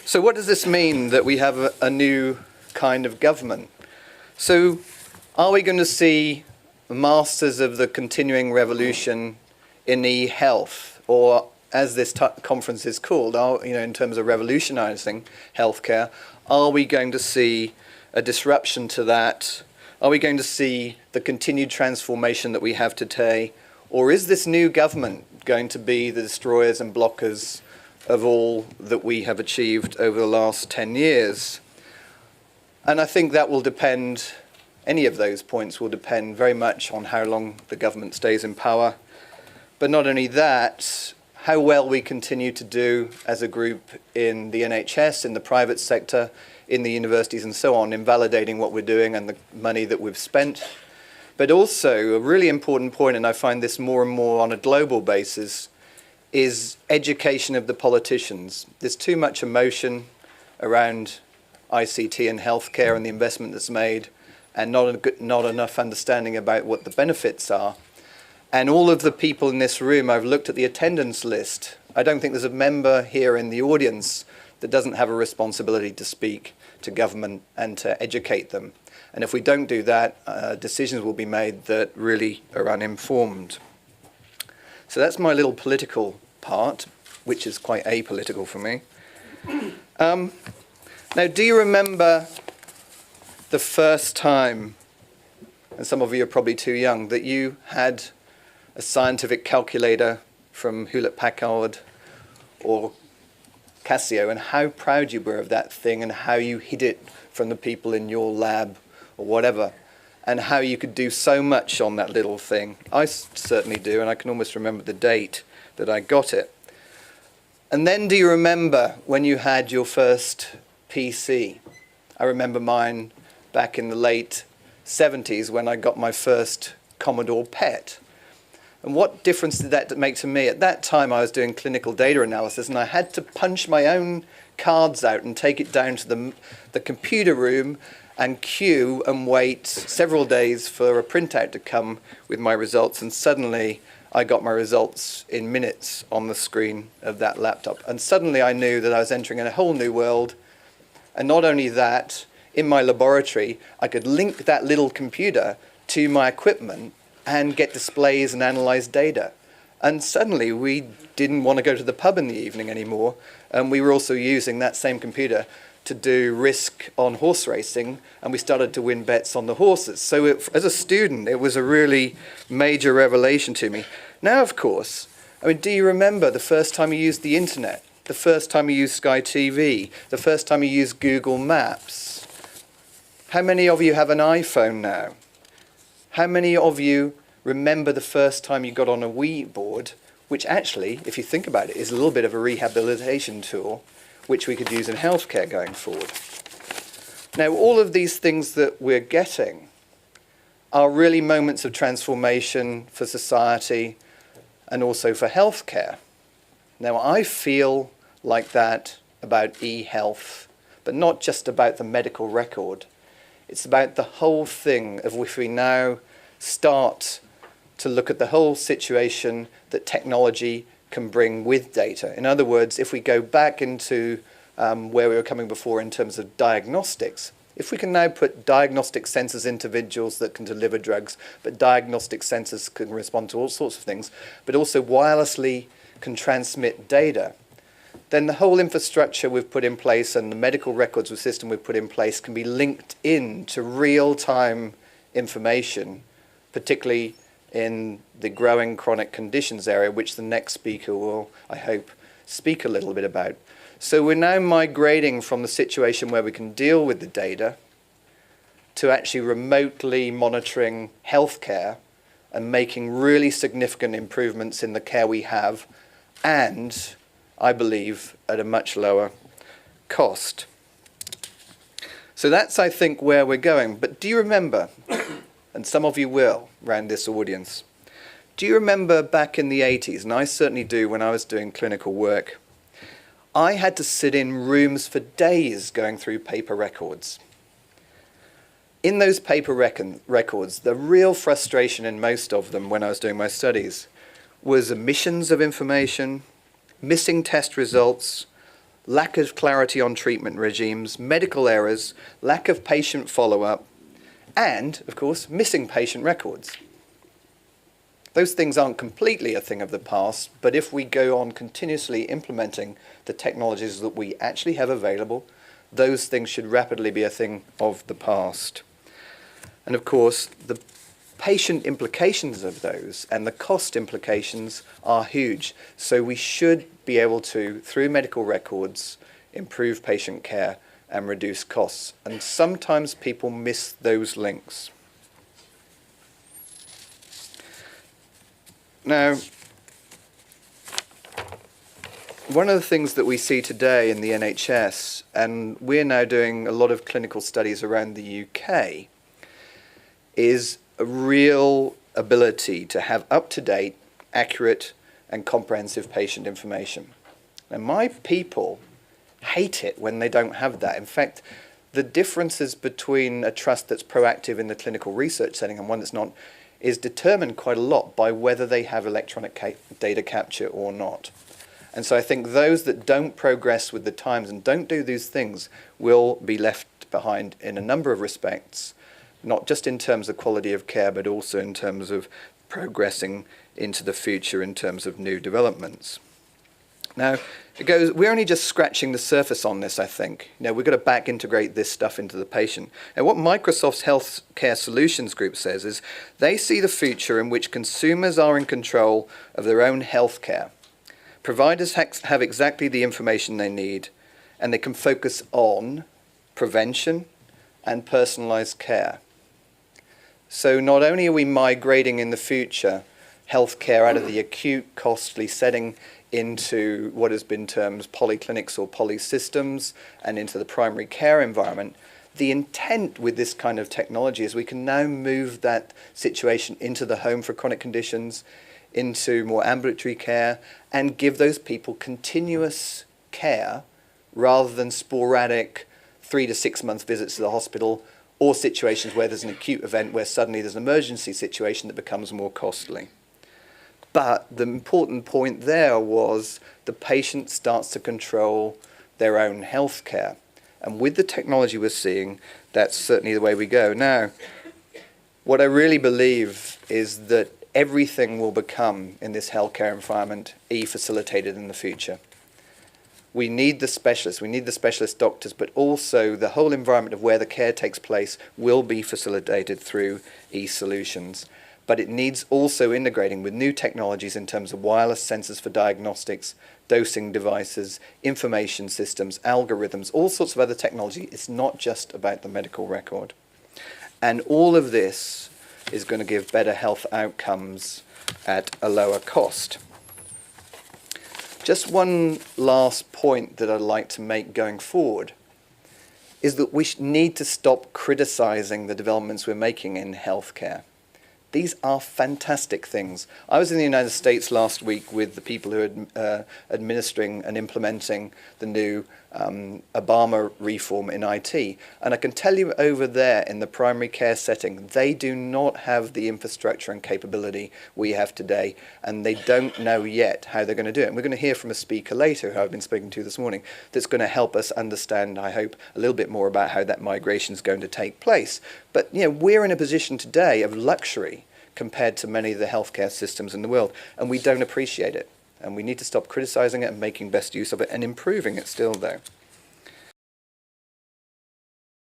So what does this mean that we have a new kind of government? So are we going to see masters of the continuing revolution in e-health, or as this conference is called, in terms of revolutionizing healthcare, are we going to see a disruption to that? Are we going to see the continued transformation that we have today? Or is this new government going to be the destroyers and blockers of all that we have achieved over the last 10 years? And I think that will depend, any of those points will depend very much on how long the government stays in power. But not only that, how well we continue to do as a group in the NHS, in the private sector, in the universities and so on, in validating what we're doing and the money that we've spent. But also, a really important point, and I find this more and more on a global basis, is education of the politicians. There's too much emotion around ICT and healthcare and the investment that's made, and not enough understanding about what the benefits are. And all of the people in this room, I've looked at the attendance list. I don't think there's a member here in the audience that doesn't have a responsibility to speak to government and to educate them. And if we don't do that, decisions will be made that really are uninformed. So that's my little political part, which is quite apolitical for me. Now, do you remember the first time, and some of you are probably too young, that you had a scientific calculator from Hewlett-Packard or Casio, and how proud you were of that thing and how you hid it from the people in your lab or whatever, and how you could do so much on that little thing? I certainly do, and I can almost remember the date that I got it. And then do you remember when you had your first PC? I remember mine back in the late 70s when I got my first Commodore PET. And what difference did that make to me? At that time I was doing clinical data analysis, and I had to punch my own cards out and take it down to the computer room and queue and wait several days for a printout to come with my results, and suddenly I got my results in minutes on the screen of that laptop. And suddenly I knew that I was entering in a whole new world. And not only that, in my laboratory I could link that little computer to my equipment and get displays and analyze data. And suddenly we didn't want to go to the pub in the evening anymore, and we were also using that same computer to do risk on horse racing, and we started to win bets on the horses. So as a student, it was a really major revelation to me. Now, of course, I mean, do you remember the first time you used the internet? The first time you used Sky TV? The first time you used Google Maps? How many of you have an iPhone now? How many of you remember the first time you got on a Wii board, which actually, if you think about it, is a little bit of a rehabilitation tool, which we could use in healthcare going forward? Now, all of these things that we're getting are really moments of transformation for society and also for healthcare. Now, I feel like that about e-health, but not just about the medical record. It's about the whole thing of if we now start to look at the whole situation that technology can bring with data. In other words, if we go back into where we were coming before in terms of diagnostics, if we can now put diagnostic sensors into individuals that can deliver drugs, but diagnostic sensors can respond to all sorts of things, but also wirelessly can transmit data, then the whole infrastructure we've put in place and the medical records system we've put in place can be linked in to real-time information, particularly in the growing chronic conditions area, which the next speaker will, I hope, speak a little bit about. So we're now migrating from the situation where we can deal with the data to actually remotely monitoring healthcare and making really significant improvements in the care we have, and I believe at a much lower cost. So that's, I think, where we're going. But do you remember, and some of you will around this audience, do you remember back in the 80s, and I certainly do when I was doing clinical work, I had to sit in rooms for days going through paper records. In those paper records, the real frustration in most of them when I was doing my studies was omissions of information, missing test results, lack of clarity on treatment regimes, medical errors, lack of patient follow-up, and, of course, missing patient records. Those things aren't completely a thing of the past, but if we go on continuously implementing the technologies that we actually have available, those things should rapidly be a thing of the past. And of course, the patient implications of those and the cost implications are huge. So we should be able to, through medical records, improve patient care and reduce costs. And sometimes people miss those links. Now, one of the things that we see today in the NHS, and we're now doing a lot of clinical studies around the UK, is a real ability to have up-to-date, accurate, and comprehensive patient information. And my people hate it when they don't have that. In fact, the differences between a trust that's proactive in the clinical research setting and one that's not is determined quite a lot by whether they have electronic data capture or not. And so I think those that don't progress with the times and don't do these things will be left behind in a number of respects, not just in terms of quality of care, but also in terms of progressing into the future in terms of new developments. Now, we're only just scratching the surface on this, I think. We've got to back integrate this stuff into the patient. And what Microsoft's Healthcare Solutions Group says is they see the future in which consumers are in control of their own healthcare. Providers have exactly the information they need, and they can focus on prevention and personalized care. So not only are we migrating in the future healthcare out of the acute, costly setting into what has been termed polyclinics or polysystems and into the primary care environment, the intent with this kind of technology is we can now move that situation into the home for chronic conditions, into more ambulatory care, and give those people continuous care rather than sporadic 3 to 6 month visits to the hospital, or situations where there's an acute event where suddenly there's an emergency situation that becomes more costly. But the important point there was the patient starts to control their own health care. And with the technology we're seeing, that's certainly the way we go. Now, what I really believe is that everything will become, in this healthcare environment, e-facilitated in the future. We need the specialists, we need the specialist doctors, but also the whole environment of where the care takes place will be facilitated through e-solutions. But it needs also integrating with new technologies in terms of wireless sensors for diagnostics, dosing devices, information systems, algorithms, all sorts of other technology. It's not just about the medical record. And all of this is going to give better health outcomes at a lower cost. Just one last point that I'd like to make going forward is that we need to stop criticizing the developments we're making in healthcare. These are fantastic things. I was in the United States last week with the people who are administering and implementing the new Obama reform in IT. And I can tell you over there in the primary care setting, they do not have the infrastructure and capability we have today. And they don't know yet how they're going to do it. And we're going to hear from a speaker later who I've been speaking to this morning that's going to help us understand, I hope, a little bit more about how that migration is going to take place. But we're in a position today of luxury compared to many of the healthcare systems in the world, and we don't appreciate it. And we need to stop criticizing it and making best use of it and improving it still, though.